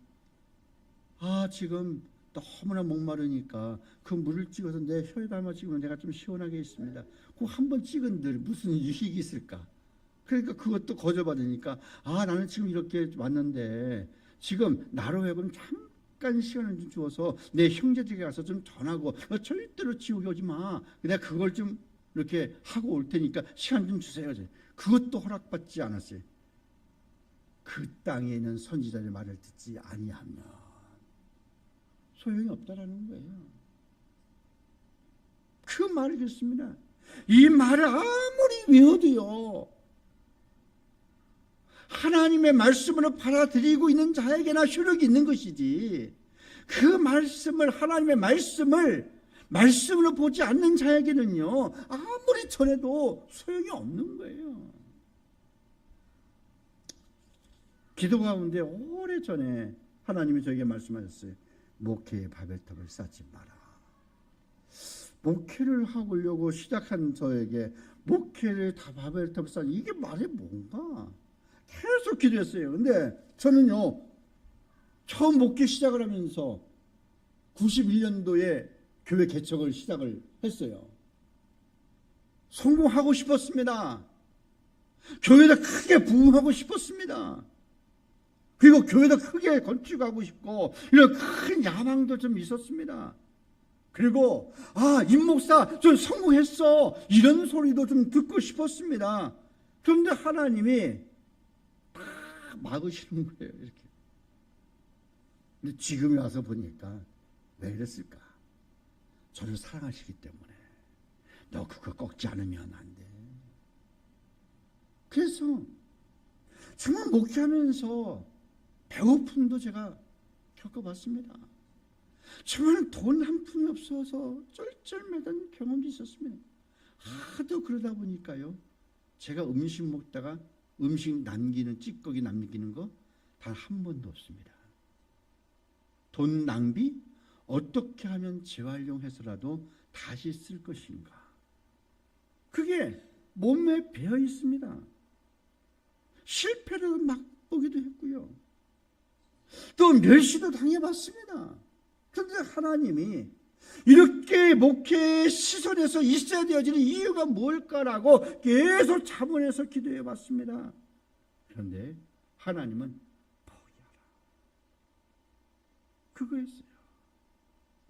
지금 너무나 목마르니까 그 물을 찍어서 내 혀에 담아 찍으면 내가 좀 시원하게 있습니다. 그 한 번 찍은들 무슨 유익이 있을까? 그러니까 그것도 거저받으니까 나는 지금 이렇게 왔는데 지금 나로 하여금 잠깐 시간을 좀 주어서 내 형제들에게 가서 좀 전하고 절대로 지옥에 오지 마. 내가 그걸 좀 이렇게 하고 올 테니까 시간 좀 주세요. 그것도 허락받지 않았어요. 그 땅에 있는 선지자의 말을 듣지 아니하면 소용이 없다라는 거예요. 그 말을 듣습니다. 이 말을 아무리 외워도요 하나님의 말씀으로 받아들이고 있는 자에게나 효력이 있는 것이지 그 말씀을 하나님의 말씀으로 보지 않는 자에게는요 아무리 전해도 소용이 없는 거예요. 기도 가운데 오래전에 하나님이 저에게 말씀하셨어요. 목회의 바벨탑을 쌓지 마라. 목회를 하려고 시작한 저에게 목회를 다 바벨탑을 쌓지 이게 말이 뭔가 계속 기도했어요. 근데 저는요 처음 목회 시작을 하면서 91년도에 교회 개척을 시작을 했어요. 성공하고 싶었습니다. 교회도 크게 부흥하고 싶었습니다. 그리고 교회도 크게 건축하고 싶고 이런 큰 야망도 좀 있었습니다. 그리고 임 목사 좀 성공했어 이런 소리도 좀 듣고 싶었습니다. 그런데 하나님이 다 막으시는 거예요. 이렇게. 근데 지금 와서 보니까 왜 이랬을까? 저를 사랑하시기 때문에 너 그거 꺾지 않으면 안 돼. 그래서 정말 목회하면서 배고픔도 제가 겪어봤습니다. 정말 돈 한 푼이 없어서 쩔쩔매던 경험도 있었습니다. 하도 그러다 보니까요 제가 음식 먹다가 음식 남기는 찌꺼기 남기는 거 단 한 번도 없습니다. 돈 낭비 어떻게 하면 재활용해서라도 다시 쓸 것인가 그게 몸에 배어 있습니다. 실패를 맛보기도 했고요 또 멸시도 당해봤습니다. 그런데 하나님이 이렇게 목회의 시설에서 있어야 되어지는 이유가 뭘까라고 계속 자문해서 기도해 봤습니다. 그런데 하나님은 포기하라, 그거였어요.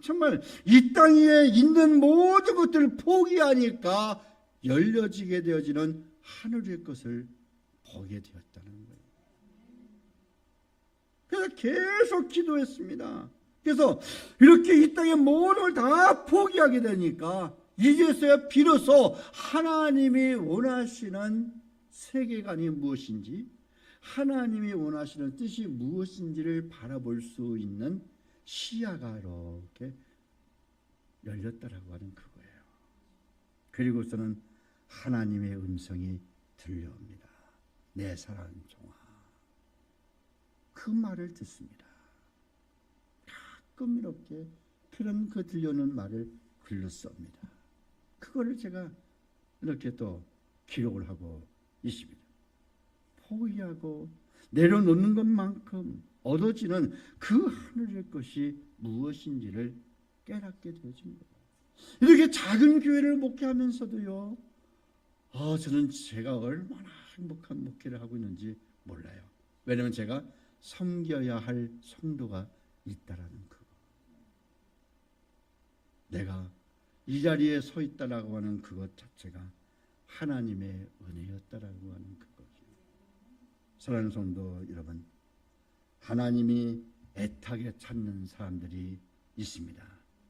정말 이 땅 위에 있는 모든 것들을 포기하니까 열려지게 되어지는 하늘의 것을 보게 되었다는 거예요. 그래서 계속 기도했습니다. 그래서 이렇게 이 땅의 모든 걸 다 포기하게 되니까 이제서야 비로소 하나님이 원하시는 세계관이 무엇인지, 하나님이 원하시는 뜻이 무엇인지를 바라볼 수 있는 시야가 이렇게 열렸다라고 하는 그거예요. 그리고서는 하나님의 음성이 들려옵니다. 내 사랑하는 종아. 그 말을 듣습니다. 가끔 이렇게 그런 그 들려오는 말을 글렀습니다. 그거를 제가 이렇게 또 기록을 하고 있습니다. 포기하고 내려놓는 것만큼 얻어지는 그 하늘의 것이 무엇인지를 깨닫게 되어집니다. 이렇게 작은 교회를 목회하면서도요, 저는 제가 얼마나 행복한 목회를 하고 있는지 몰라요. 왜냐하면 제가 섬겨야 할 성도가 있다라는 그거. 내가 이 자리에 서 있다라고 하는 그것 자체가 하나님의 은혜였다라고 하는 그거죠. 사랑하는 성도 여러분, 하나님이 애타게 찾는 사람들이 있습니다.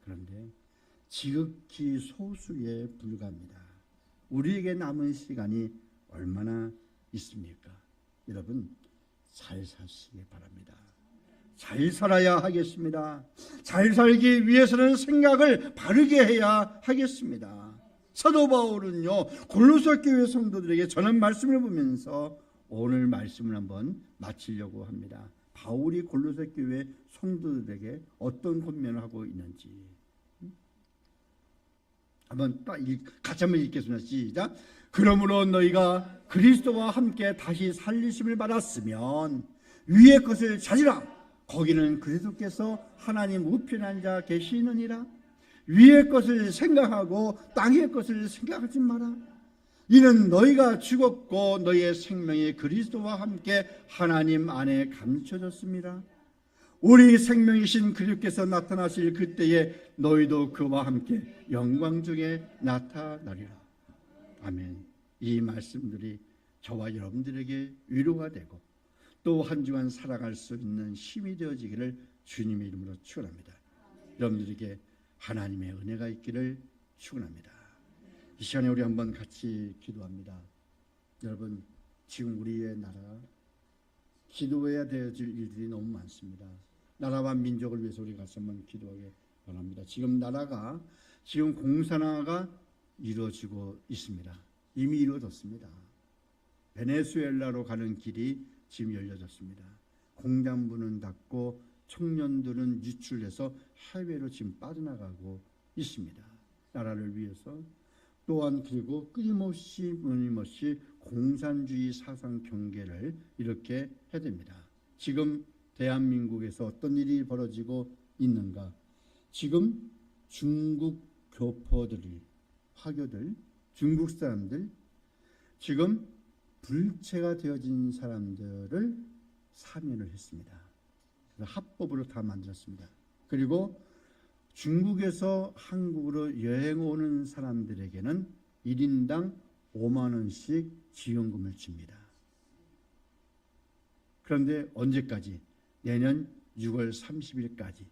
그런데 지극히 소수에 불과합니다. 우리에게 남은 시간이 얼마나 있습니까? 여러분, 잘 사시기 바랍니다. 잘 살아야 하겠습니다. 잘 살기 위해서는 생각을 바르게 해야 하겠습니다. 사도 바울은요, 골로새 교회 성도들에게 전한 말씀을 보면서 오늘 말씀을 한번 마치려고 합니다. 바울이 골로새 교회 성도들에게 어떤 권면을 하고 있는지 한번 같이 한번 읽겠습니다. 시작. 그러므로 너희가 그리스도와 함께 다시 살리심을 받았으면 위의 것을 찾으라. 거기는 그리스도께서 하나님 우편에 앉아 계시느니라. 위의 것을 생각하고 땅의 것을 생각하지 마라. 이는 너희가 죽었고 너희의 생명이 그리스도와 함께 하나님 안에 감춰졌습니다. 우리 생명이신 그리스도께서 나타나실 그때에 너희도 그와 함께 영광 중에 나타나리라. 아멘. 이 말씀들이 저와 여러분들에게 위로가 되고 또 한 주간 살아갈 수 있는 힘이 되어지기를 주님의 이름으로 축원합니다. 여러분들에게 하나님의 은혜가 있기를 축원합니다. 이 시간에 우리 한번 같이 기도합니다. 여러분, 지금 우리의 나라가 기도해야 되어질 일들이 너무 많습니다. 나라와 민족을 위해서 우리 같이 한번 기도하게 바랍니다. 지금 나라가 지금 공산화가 이루어지고 있습니다. 이미 이루어졌습니다. 베네수엘라로 가는 길이 지금 열려졌습니다. 공장부는 닫고 청년들은 유출해서 해외로 지금 빠져나가고 있습니다. 나라를 위해서 또한 그리고 끊임없이 공산주의 사상 경계를 이렇게 해야 됩니다. 지금 대한민국에서 어떤 일이 벌어지고 있는가? 지금 중국 교포들이 화교들, 중국 사람들, 지금 불체가 되어진 사람들을 사면을 했습니다. 합법으로 다 만들었습니다. 그리고 중국에서 한국으로 여행 오는 사람들에게는 1인당 5만 원씩 지원금을 줍니다. 그런데 언제까지? 내년 6월 30일까지.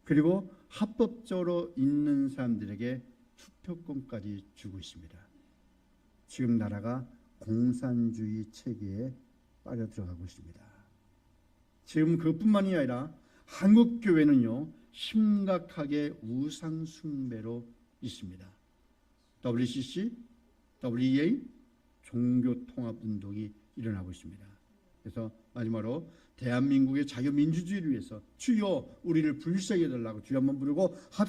그리고 합법적으로 있는 사람들에게 투표권까지 주고 있습니다. 지금 나라가 공산주의 체계에 빠져들어가고 있습니다. 지금 그뿐만이 아니라 한국 교회는요, 심각하게 우상 숭배로 있습니다. WCC, WEA 종교 통합 운동이 일어나고 있습니다. 그래서 마지막으로 대한민국의 자유민주주의를 위해서 주여 우리를 불쌍히 해달라고 주여 한번 부르고 합시다.